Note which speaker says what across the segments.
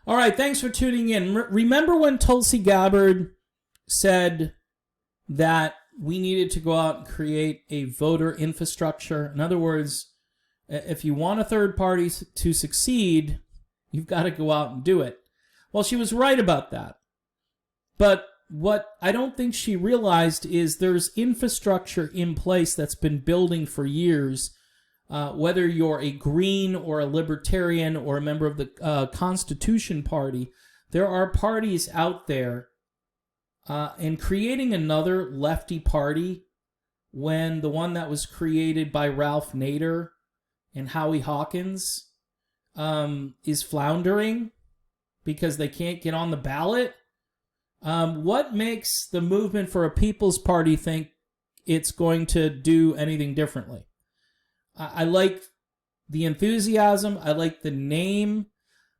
Speaker 1: All right, thanks for tuning in. Remember when Tulsi Gabbard said that we needed to go out and create a voter infrastructure? In other words, if you want a third party to succeed, you've got to go out and do it. Well, she was right about that. But what I don't think she realized is there's infrastructure in place that's been building for years. Whether you're a Green or a Libertarian or a member of the Constitution Party, there are parties out there. And creating another lefty party when the one that was created by Ralph Nader and Howie Hawkins is floundering because they can't get on the ballot. What makes the Movement for a People's Party think it's going to do anything differently? I like the enthusiasm. I like the name.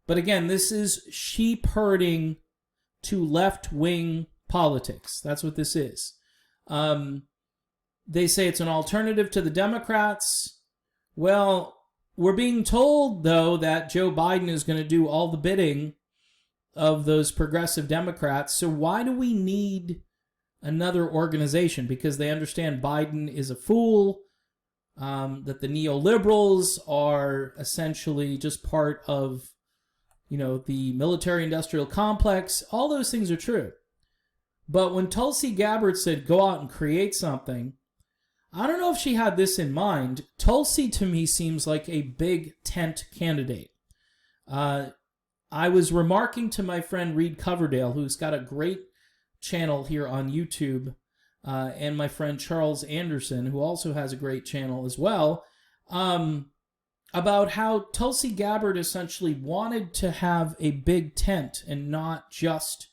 Speaker 1: But again, this is sheep herding to left-wing politics. That's what this is. They say it's an alternative to the Democrats. Well, we're being told, though, that Joe Biden is going to do all the bidding of those progressive Democrats. So why do we need another organization? Because they understand Biden is a fool, that the neoliberals are essentially just part of, the military-industrial complex. All those things are true. But when Tulsi Gabbard said, go out and create something, I don't know if she had this in mind. Tulsi, to me, seems like a big tent candidate. I was remarking to my friend Reed Coverdale, who's got a great channel here on YouTube, and my friend Charles Anderson, who also has a great channel as well, about how Tulsi Gabbard essentially wanted to have a big tent and not just,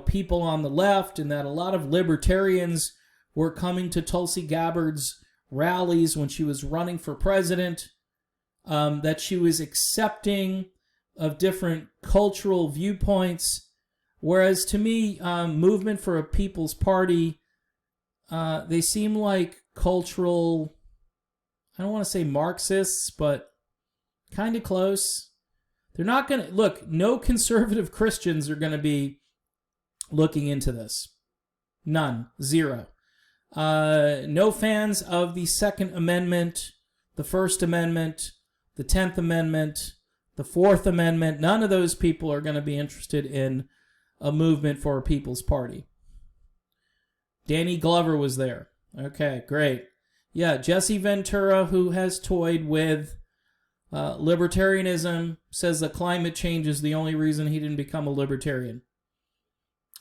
Speaker 1: people on the left, and that a lot of libertarians were coming to Tulsi Gabbard's rallies when she was running for president, that she was accepting of different cultural viewpoints. Whereas to me, Movement for a People's Party, they seem like cultural, I don't want to say Marxists, but kind of close. They're not going to, look, no conservative Christians are going to be looking into this. None. Zero. No fans of the Second Amendment, the First Amendment, the 10th Amendment, the Fourth Amendment. None of those people are going to be interested in a Movement for a People's Party. Danny Glover was there. Okay, great. Yeah, Jesse Ventura, who has toyed with libertarianism, says that climate change is the only reason he didn't become a libertarian.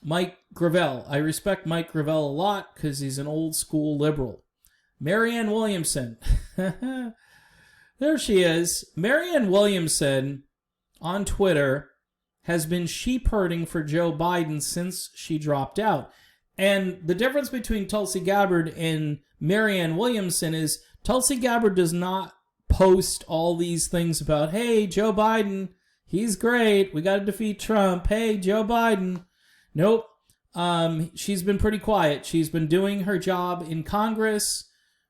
Speaker 1: Mike Gravel. I respect Mike Gravel a lot because he's an old school liberal. Marianne Williamson. There she is. Marianne Williamson on Twitter has been sheep herding for Joe Biden since she dropped out. And the difference between Tulsi Gabbard and Marianne Williamson is Tulsi Gabbard does not post all these things about, hey, Joe Biden, he's great. We got to defeat Trump. Hey, Joe Biden. Nope. She's been pretty quiet. She's been doing her job in Congress,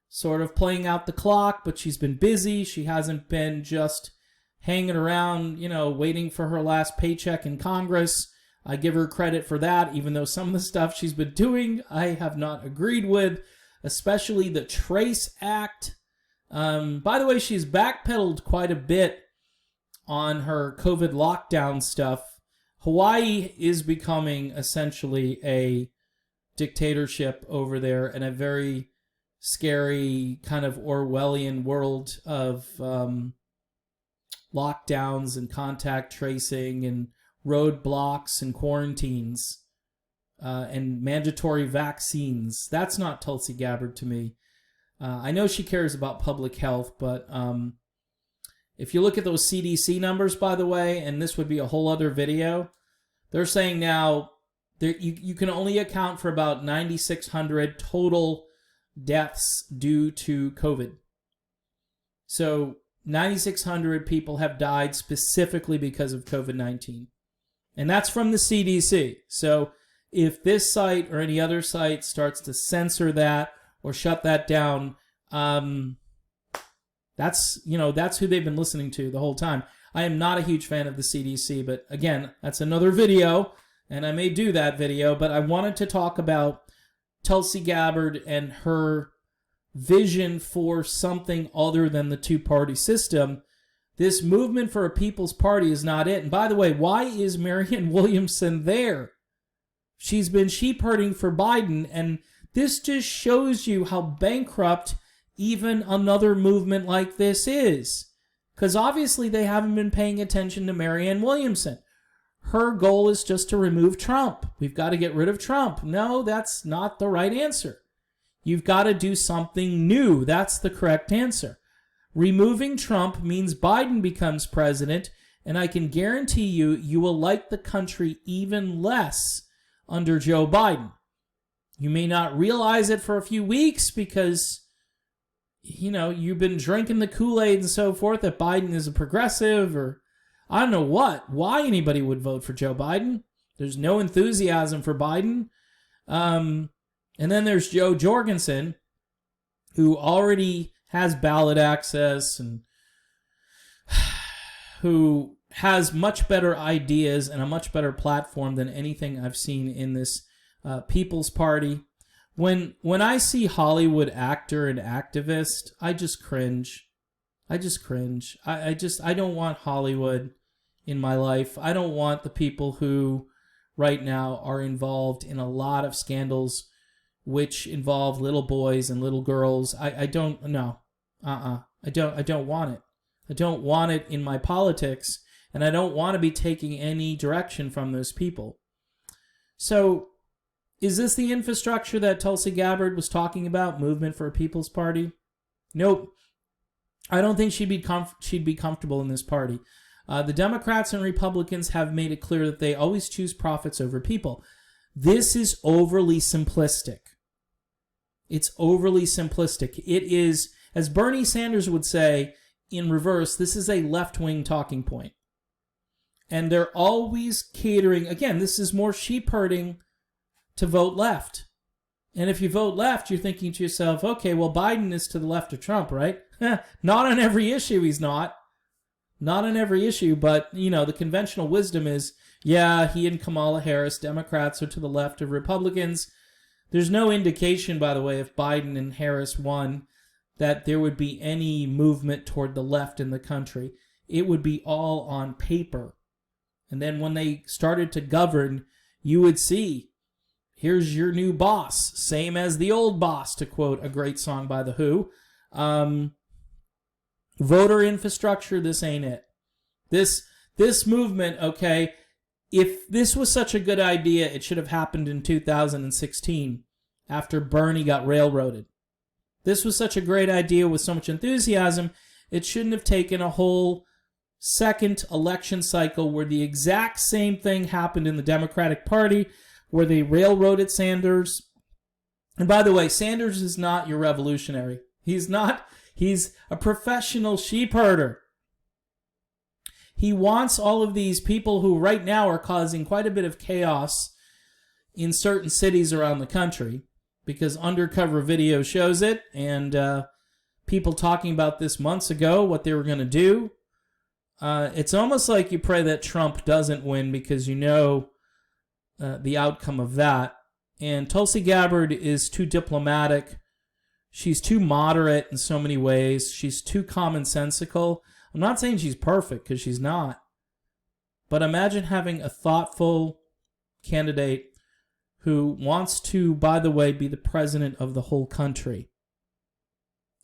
Speaker 1: sort of playing out the clock, but she's been busy. She hasn't been just hanging around, waiting for her last paycheck in Congress. I give her credit for that, even though some of the stuff she's been doing I have not agreed with, especially the Trace Act. By the way, she's backpedaled quite a bit on her COVID lockdown stuff. Hawaii is becoming essentially a dictatorship over there and a very scary kind of Orwellian world of lockdowns and contact tracing and roadblocks and quarantines and mandatory vaccines. That's not Tulsi Gabbard to me. I know she cares about public health, but if you look at those CDC numbers, by the way, and this would be a whole other video, they're saying now you can only account for about 9,600 total deaths due to COVID. So 9,600 people have died specifically because of COVID-19. And that's from the CDC. So if this site or any other site starts to censor that or shut that down, that's who they've been listening to the whole time. I am not a huge fan of the CDC, but again, that's another video, and I may do that video, but I wanted to talk about Tulsi Gabbard and her vision for something other than the two-party system. This movement for a People's Party is not it. And by the way, why is Marianne Williamson there? She's been sheep herding for Biden, and this just shows you how bankrupt even another movement like this is. Because obviously they haven't been paying attention to Marianne Williamson. Her goal is just to remove Trump. We've got to get rid of Trump. No, that's not the right answer. You've got to do something new. That's the correct answer. Removing Trump means Biden becomes president, and I can guarantee you, you will like the country even less under Joe Biden. You may not realize it for a few weeks because, you know, you've been drinking the Kool-Aid and so forth that Biden is a progressive, or I don't know why anybody would vote for Joe Biden. There's no enthusiasm for Biden. And then there's Joe Jorgensen, who already has ballot access and who has much better ideas and a much better platform than anything I've seen in this People's Party. When I see Hollywood actor and activist, I just cringe. I don't want Hollywood in my life. I don't want the people who right now are involved in a lot of scandals which involve little boys and little girls. I don't want it. I don't want it in my politics, and I don't want to be taking any direction from those people. So, is this the infrastructure that Tulsi Gabbard was talking about, movement for a People's Party? Nope. I don't think she'd be comfortable in this party. The Democrats and Republicans have made it clear that they always choose profits over people. This is overly simplistic. It's overly simplistic. It is, as Bernie Sanders would say, in reverse, this is a left-wing talking point. And they're always catering, again, this is more sheep herding to vote left. And if you vote left, you're thinking to yourself, okay, well, Biden is to the left of Trump, right? Not on every issue, he's not. Not on every issue, but, you know, the conventional wisdom is, yeah, he and Kamala Harris, Democrats, are to the left of Republicans. There's no indication, by the way, if Biden and Harris won, that there would be any movement toward the left in the country. It would be all on paper. And then when they started to govern, you would see, here's your new boss, same as the old boss, to quote a great song by The Who. Voter infrastructure, this ain't it. This movement, okay, if this was such a good idea, it should have happened in 2016 after Bernie got railroaded. This was such a great idea with so much enthusiasm, it shouldn't have taken a whole second election cycle where the exact same thing happened in the Democratic Party, where they railroaded Sanders. And by the way, Sanders is not your revolutionary. He's not. He's a professional sheep herder. He wants all of these people who right now are causing quite a bit of chaos in certain cities around the country, because undercover video shows it, and people talking about this months ago, what they were going to do. It's almost like you pray that Trump doesn't win because you know the outcome of that. And Tulsi Gabbard is too diplomatic. She's too moderate in so many ways. She's too commonsensical. I'm not saying she's perfect, because she's not. But imagine having a thoughtful candidate who wants to, by the way, be the president of the whole country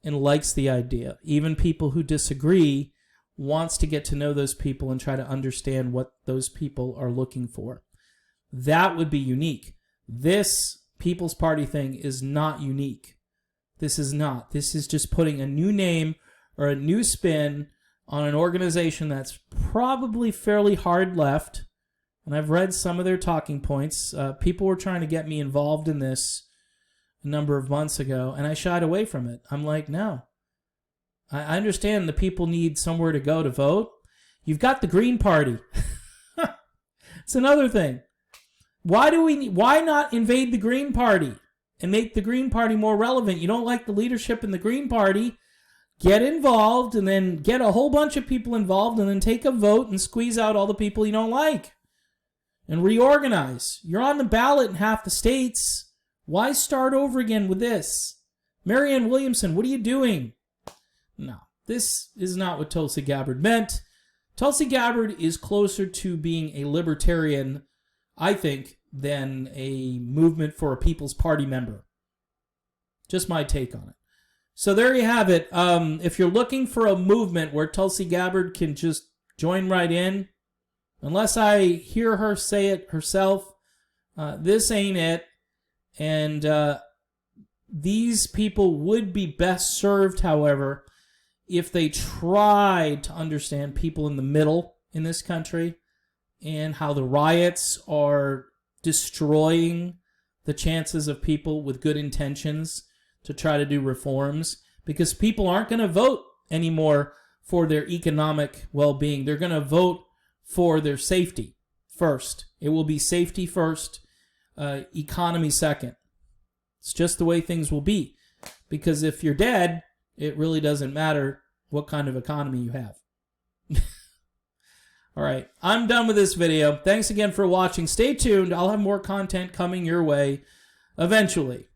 Speaker 1: and likes the idea. Even people who disagree wants to get to know those people and try to understand what those people are looking for. That would be unique. This People's Party thing is not unique. This is not. This is just putting a new name or a new spin on an organization that's probably fairly hard left. And I've read some of their talking points. People were trying to get me involved in this a number of months ago, and I shied away from it. I'm like, no. I understand the people need somewhere to go to vote. You've got the Green Party. It's another thing. Why not invade the Green Party and make the Green Party more relevant? You don't like the leadership in the Green Party? get involved and then get a whole bunch of people involved and then take a vote and squeeze out all the people you don't like and reorganize. You're on the ballot in half the states. Why start over again with this? Marianne Williamson, what are you doing? No, this is not what Tulsi Gabbard meant. Tulsi Gabbard is closer to being a libertarian, I think, than a movement for a People's Party member. Just my take on it. So there you have it. If you're looking for a movement where Tulsi Gabbard can just join right in, unless I hear her say it herself, this ain't it. And these people would be best served, however, if they tried to understand people in the middle in this country and how the riots are destroying the chances of people with good intentions to try to do reforms, because people aren't going to vote anymore for their economic well-being. They're going to vote for their safety first. It will be safety first, economy second. It's just the way things will be. Because if you're dead, it really doesn't matter what kind of economy you have. All right, I'm done with this video. Thanks again for watching. Stay tuned. I'll have more content coming your way eventually.